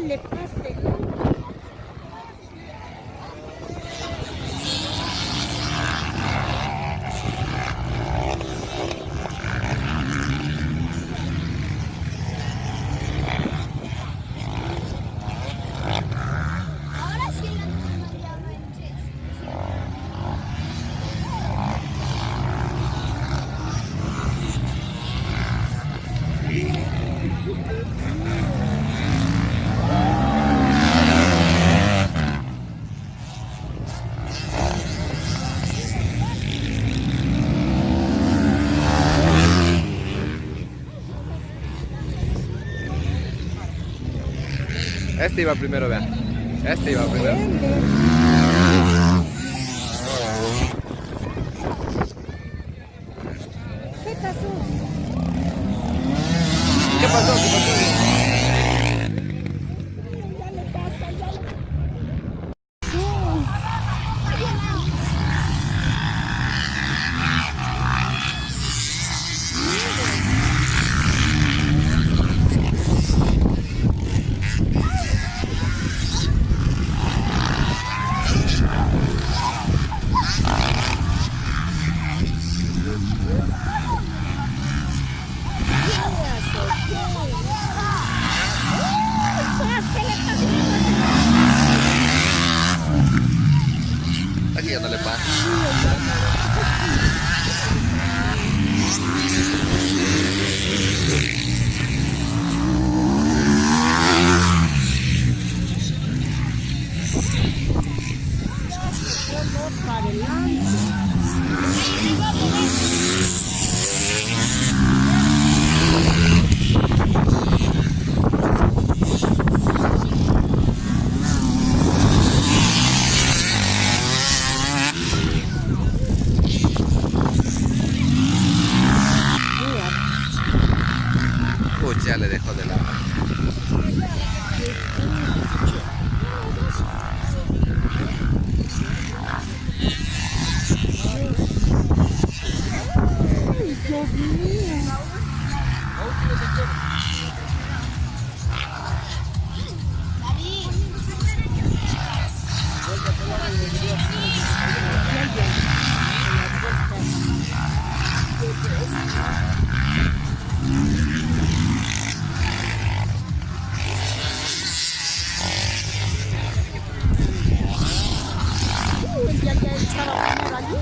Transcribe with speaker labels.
Speaker 1: le pase, ¿no?
Speaker 2: Ahora sí la tenemos ya manches.
Speaker 3: Este iba primero, vean. Este iba primero.
Speaker 1: ¿Qué pasó?
Speaker 3: ¿Qué pasó? ¿Qué pasó?
Speaker 1: Ya le pasa, ya le
Speaker 3: Aquí ya no le pasa.
Speaker 1: para adelante.
Speaker 3: Uy, ya le dejó de lado.
Speaker 1: Ay, Dios mío. Ya que estaba primero allí.